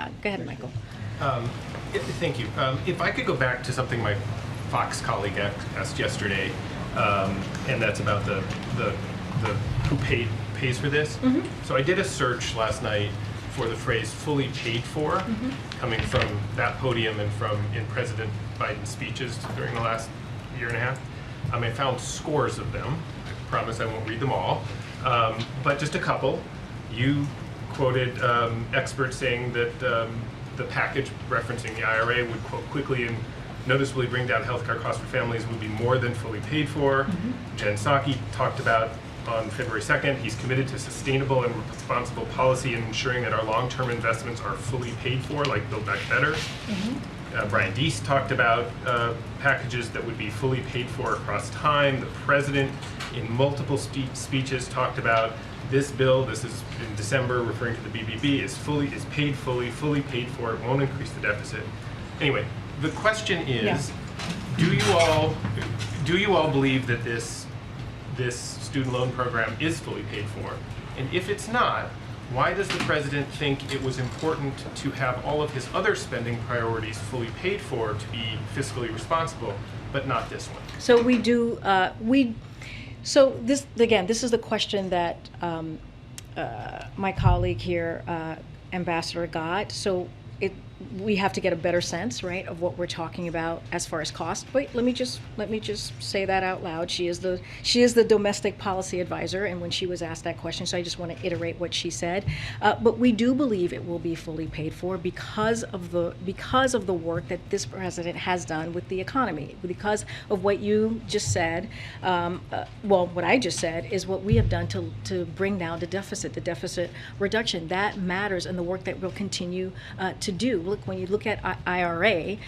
on. Go ahead, Michael. Thank you. If I could go back to something my Fox colleague asked yesterday, and that's about the who pays for this. Mm-hmm. So I did a search last night for the phrase "fully paid for," mm-hmm. coming from that podium and from in President Biden's speeches during the last year and a half. I found scores of them. I promise I won't read them all, but just a couple. You quoted experts saying that the package referencing the IRA would, quote, quickly and noticeably bring down healthcare costs for families would be more than fully paid for. Mm-hmm. Jen Psaki talked about on February 2nd, he's committed to sustainable and responsible policy and ensuring that our long-term investments are fully paid for, like Build Back Better. Mm-hmm. Brian Deese talked about packages that would be fully paid for across time. The president, in multiple speeches, talked about this bill, this is in December, referring to the BBB, is fully paid for. It won't increase the deficit. Anyway, the question is, do you all believe that this student loan program is fully paid for? And if it's not, why does the president think it was important to have all of his other spending priorities fully paid for to be fiscally responsible, but not this one? So we do, so this, again, this is the question that my colleague here, Ambassador, got. So we have to get a better sense, right, of what we're talking about as far as cost. But let me just say that out loud. She is the domestic policy advisor, and when she was asked that question, so I just want to iterate what she said. But we do believe it will be fully paid for because of the work that this president has done with the economy, because of what you just said. What I just said is what we have done to bring down the deficit reduction. That matters, and the work that we'll continue to do. Look, when you look at IRA,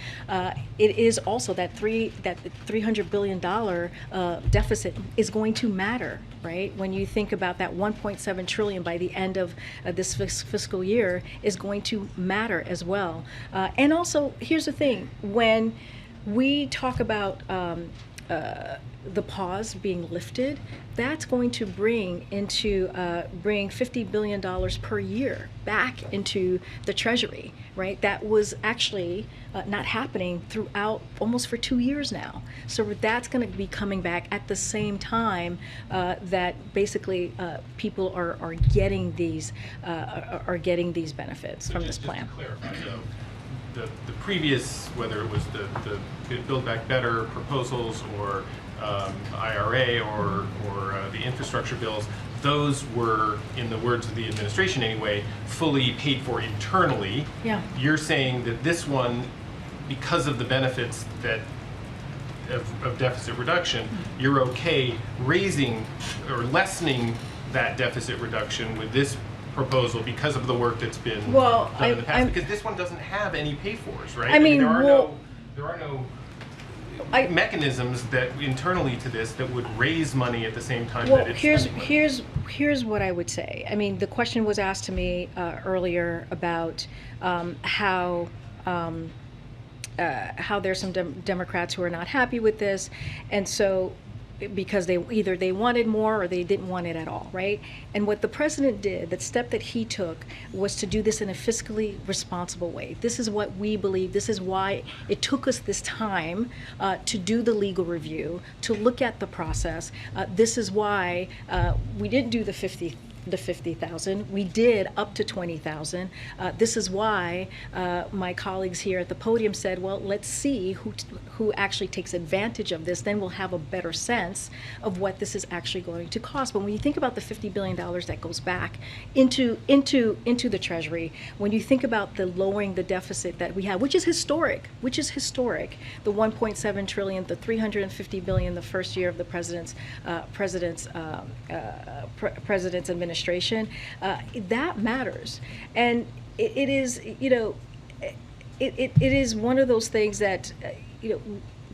it is also that $300 billion deficit is going to matter, right? When you think about that 1.7 trillion by the end of this fiscal year is going to matter as well. And also, here's the thing: when we talk about the pause being lifted, that's going to bring $50 billion per year back into the Treasury, right? That was actually not happening throughout almost for 2 years now. So that's going to be coming back at the same time that basically people are getting these benefits from this plan. Just to clarify, the previous, whether it was the Build Back Better proposals or IRA or the infrastructure bills, those were, in the words of the administration anyway, fully paid for internally. Yeah. You're saying that this one, because of the benefits that of deficit reduction, you're okay raising or lessening that deficit reduction with this proposal because of the work that's been done in the past. Because this one doesn't have any pay-fors, right? There are no mechanisms that internally to this that would raise money at the same time that it's here's what I would say. I mean, the question was asked to me earlier about how there's some Democrats who are not happy with this, and so because they wanted more or they didn't want it at all, right? And what the president did, the step that he took, was to do this in a fiscally responsible way. This is what we believe. This is why it took us this time to do the legal review, to look at the process. This is why we didn't do the 50,000. We did up to 20,000. This is why my colleagues here at the podium said, well, let's see who actually takes advantage of this. Then we'll have a better sense of what this is actually going to cost. But when you think about the $50 billion that goes back into the Treasury, when you think about the lowering the deficit that we have, which is historic, the 1.7 trillion, the 350 billion the first year of the president's administration, that matters. And it is, it is one of those things that,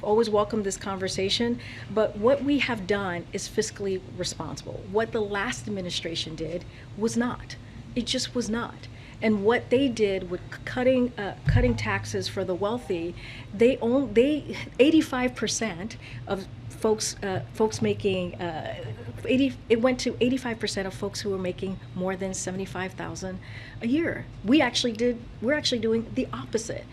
always welcome this conversation, but what we have done is fiscally responsible. What the last administration did was not. It just was not. And what they did with cutting taxes for the wealthy, they 85% of folks making it went to 85% of folks who were making more than 75,000 a year. We're actually doing the opposite.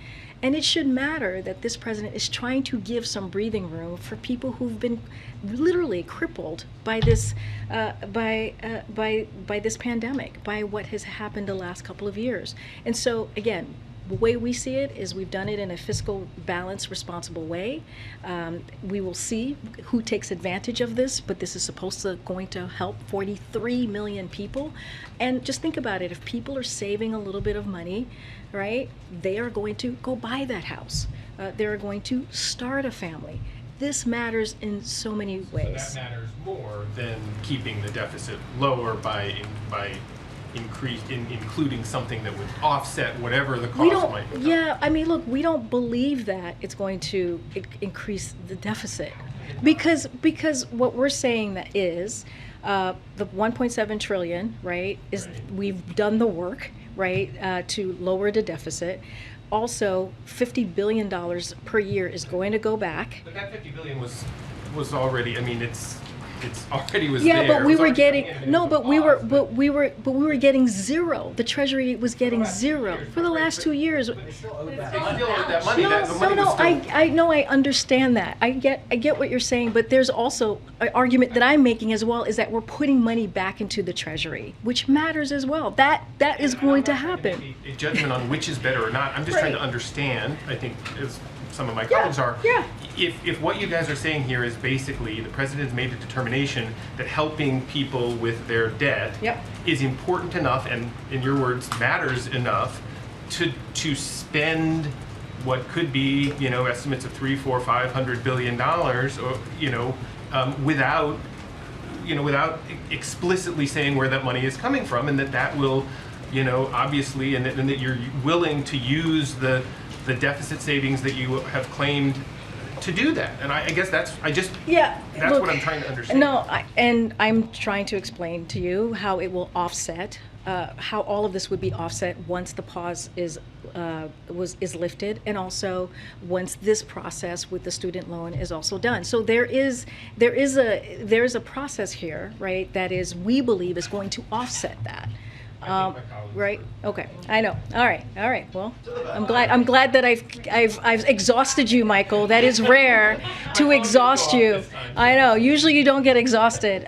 And it should matter that this president is trying to give some breathing room for people who've been literally crippled by this by this pandemic, by what has happened the last couple of years. And so again, the way we see it is we've done it in a fiscal balanced, responsible way. We will see who takes advantage of this, but this is going to help 43 million people. And just think about it, if people are saving a little bit of money, right, they are going to go buy that house. They're going to start a family. This matters in so many ways. So that matters more than keeping the deficit lower by including something that would offset whatever the cost might be. Yeah, I mean, look, we don't believe that it's going to increase the deficit, because what we're saying that is the 1.7 trillion, right? We've done the work, right, to lower the deficit. Also, $50 billion per year is going to go back. But that $50 billion was already. I mean, it's already was yeah, there. but we were getting we were getting zero. The Treasury was getting zero for the last 2 years. They still owed that money. I understand that. I get what you're saying, but there's also an argument that I'm making as well, is that we're putting money back into the Treasury, which matters as well. That is going to happen. A judgment on which is better or not. I'm just trying to understand. I think as some of my colleagues are. Yeah. If what you guys are saying here is basically the president's made a determination that helping people with their debt is important enough, and in your words, matters enough to spend what could be, estimates of $300, $400, $500 billion, without explicitly saying where that money is coming from, and that will, obviously, and that you're willing to use the deficit savings that you have claimed to do that. And I guess that's what I'm trying to understand. No, I'm trying to explain to you how it will offset, how all of this would be offset once the pause is lifted, and also once this process with the student loan is also done. So there is a process here, right, that is, we believe, is going to offset that. Right? Okay. I know. All right. Well, I'm glad that I've exhausted you, Michael. That is rare to exhaust you. I know. Usually you don't get exhausted.